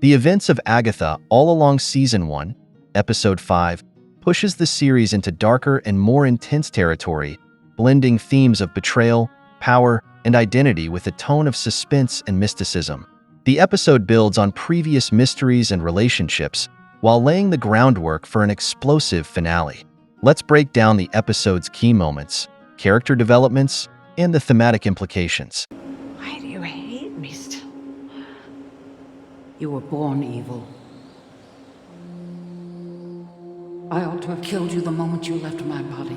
The events of Agatha All Along Season 1, Episode 5, pushes the series into darker and more intense territory, blending themes of betrayal, power, and identity with a tone of suspense and mysticism. The episode builds on previous mysteries and relationships while laying the groundwork for an explosive finale. Let's break down the episode's key moments, character developments, and the thematic implications. Why do you hate me still? You were born evil. I ought to have killed you the moment you left my body.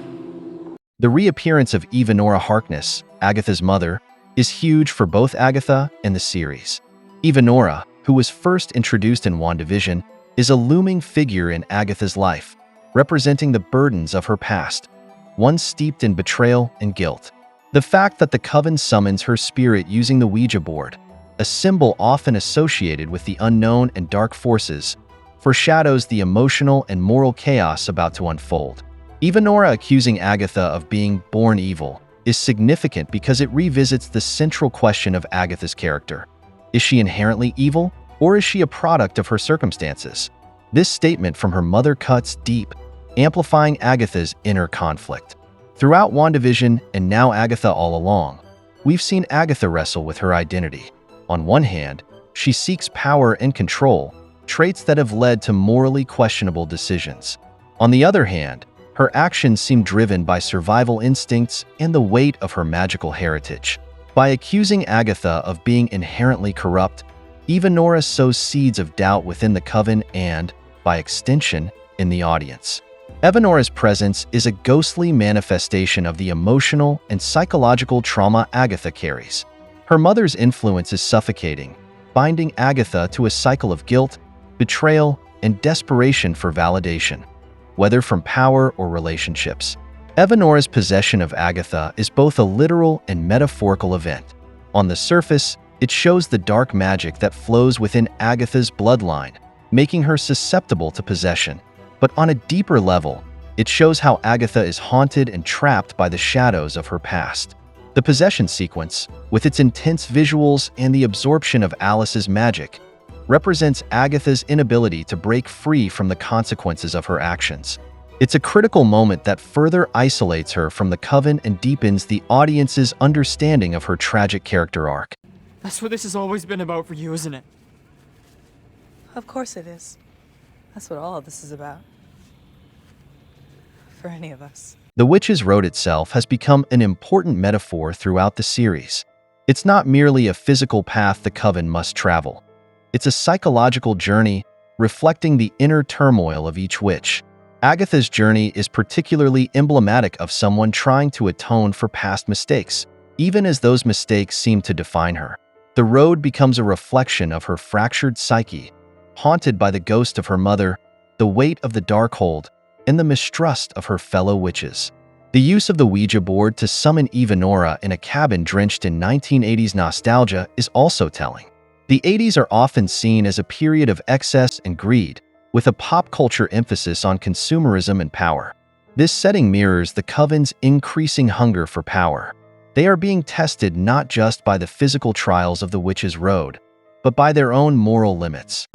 The reappearance of Evanora Harkness, Agatha's mother, is huge for both Agatha and the series. Evanora, who was first introduced in WandaVision, is a looming figure in Agatha's life, representing the burdens of her past, one steeped in betrayal and guilt. The fact that the coven summons her spirit using the Ouija board, a symbol often associated with the unknown and dark forces, foreshadows the emotional and moral chaos about to unfold. Evanora accusing Agatha of being born evil is significant because it revisits the central question of Agatha's character. Is she inherently evil, or is she a product of her circumstances? This statement from her mother cuts deep, amplifying Agatha's inner conflict. Throughout WandaVision and now Agatha All Along, we've seen Agatha wrestle with her identity. On one hand, she seeks power and control, traits that have led to morally questionable decisions. On the other hand, her actions seem driven by survival instincts and the weight of her magical heritage. By accusing Agatha of being inherently corrupt, Evanora sows seeds of doubt within the coven and, by extension, in the audience. Evanora's presence is a ghostly manifestation of the emotional and psychological trauma Agatha carries. Her mother's influence is suffocating, binding Agatha to a cycle of guilt, betrayal, and desperation for validation, whether from power or relationships. Evanora's possession of Agatha is both a literal and metaphorical event. On the surface, it shows the dark magic that flows within Agatha's bloodline, making her susceptible to possession. But on a deeper level, it shows how Agatha is haunted and trapped by the shadows of her past. The possession sequence, with its intense visuals and the absorption of Alice's magic, represents Agatha's inability to break free from the consequences of her actions. It's a critical moment that further isolates her from the coven and deepens the audience's understanding of her tragic character arc. That's what this has always been about for you, isn't it? Of course it is. That's what all of this is about. For any of us. The Witch's Road itself has become an important metaphor throughout the series. It's not merely a physical path the coven must travel. It's a psychological journey reflecting the inner turmoil of each witch. Agatha's journey is particularly emblematic of someone trying to atone for past mistakes, even as those mistakes seem to define her. The road becomes a reflection of her fractured psyche, haunted by the ghost of her mother, the weight of the Darkhold, and the mistrust of her fellow witches. The use of the Ouija board to summon Evanora in a cabin drenched in 1980s nostalgia is also telling. The 80s are often seen as a period of excess and greed, with a pop culture emphasis on consumerism and power. This setting mirrors the coven's increasing hunger for power. They are being tested not just by the physical trials of the Witch's Road, but by their own moral limits.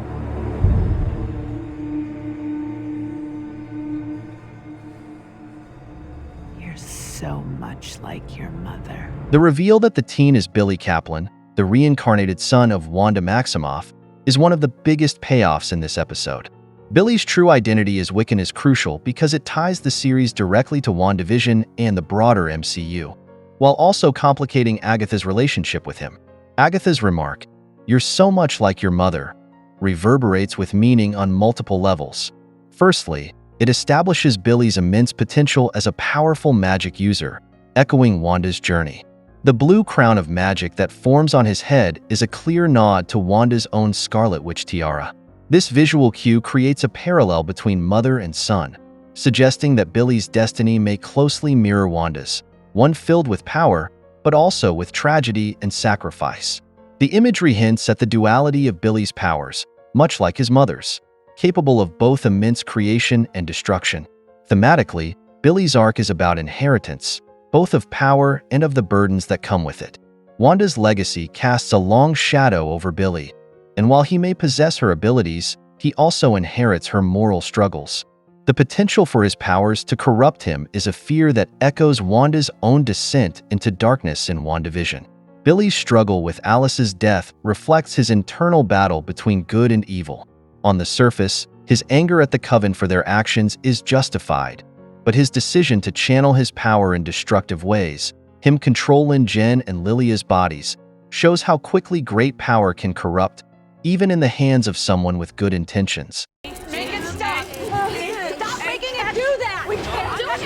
You're so much like your mother. The reveal that the teen is Billy Kaplan, the reincarnated son of Wanda Maximoff, is one of the biggest payoffs in this episode. Billy's true identity as Wiccan is crucial because it ties the series directly to WandaVision and the broader MCU, while also complicating Agatha's relationship with him. Agatha's remark, "You're so much like your mother," reverberates with meaning on multiple levels. Firstly, it establishes Billy's immense potential as a powerful magic user, echoing Wanda's journey. The blue crown of magic that forms on his head is a clear nod to Wanda's own Scarlet Witch tiara. This visual cue creates a parallel between mother and son, suggesting that Billy's destiny may closely mirror Wanda's, one filled with power, but also with tragedy and sacrifice. The imagery hints at the duality of Billy's powers, much like his mother's, capable of both immense creation and destruction. Thematically, Billy's arc is about inheritance, both of power and of the burdens that come with it. Wanda's legacy casts a long shadow over Billy, and while he may possess her abilities, he also inherits her moral struggles. The potential for his powers to corrupt him is a fear that echoes Wanda's own descent into darkness in WandaVision. Billy's struggle with Alice's death reflects his internal battle between good and evil. On the surface, his anger at the Coven for their actions is justified, but his decision to channel his power in destructive ways, him controlling Jen and Lilia's bodies, shows how quickly great power can corrupt, even in the hands of someone with good intentions. Make it stop! Stop making it do that! We can't do it!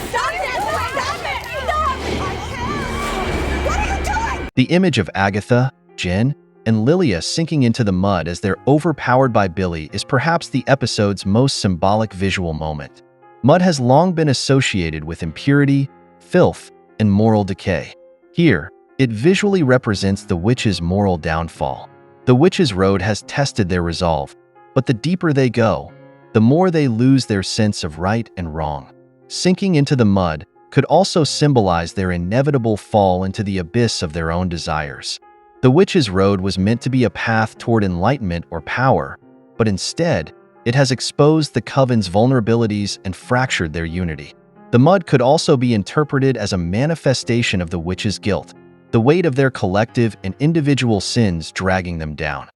Stop it! What are you doing? The image of Agatha, Jen, and Lilia sinking into the mud as they're overpowered by Billy is perhaps the episode's most symbolic visual moment. Mud has long been associated with impurity, filth, and moral decay. Here, it visually represents the witches' moral downfall. The witches' road has tested their resolve, but the deeper they go, the more they lose their sense of right and wrong. Sinking into the mud could also symbolize their inevitable fall into the abyss of their own desires. The witches' road was meant to be a path toward enlightenment or power, but instead, it has exposed the Coven's vulnerabilities and fractured their unity. The mud could also be interpreted as a manifestation of the witches' guilt, the weight of their collective and individual sins dragging them down.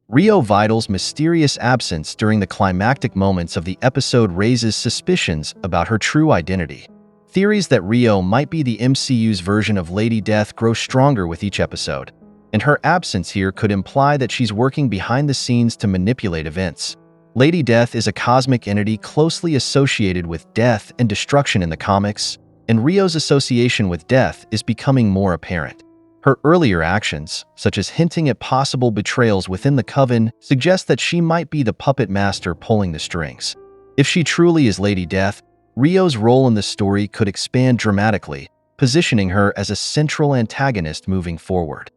Rio Vidal's mysterious absence during the climactic moments of the episode raises suspicions about her true identity. Theories that Rio might be the MCU's version of Lady Death grow stronger with each episode, and her absence here could imply that she's working behind the scenes to manipulate events. Lady Death is a cosmic entity closely associated with death and destruction in the comics, and Rio's association with death is becoming more apparent. Her earlier actions, such as hinting at possible betrayals within the Coven, suggest that she might be the puppet master pulling the strings. If she truly is Lady Death, Rio's role in the story could expand dramatically, positioning her as a central antagonist moving forward.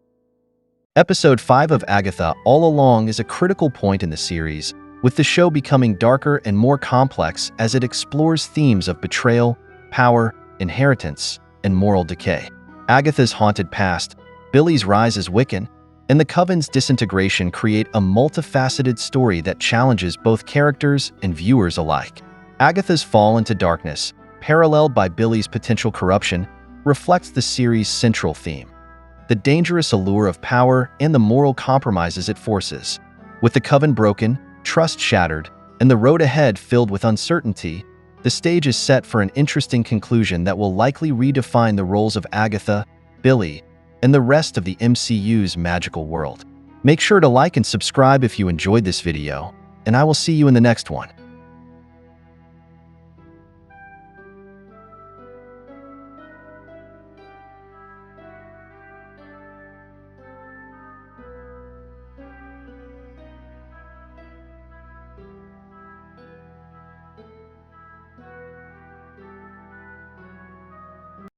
Episode 5 of Agatha All Along is a critical point in the series, with the show becoming darker and more complex as it explores themes of betrayal, power, inheritance, and moral decay. Agatha's haunted past, Billy's rise as Wiccan, and the Coven's disintegration create a multifaceted story that challenges both characters and viewers alike. Agatha's fall into darkness, paralleled by Billy's potential corruption, reflects the series' central theme: the dangerous allure of power and the moral compromises it forces. With the Coven broken, trust shattered, and the road ahead filled with uncertainty, the stage is set for an interesting conclusion that will likely redefine the roles of Agatha, Billy, and the rest of the MCU's magical world. Make sure to like and subscribe if you enjoyed this video, and I will see you in the next one.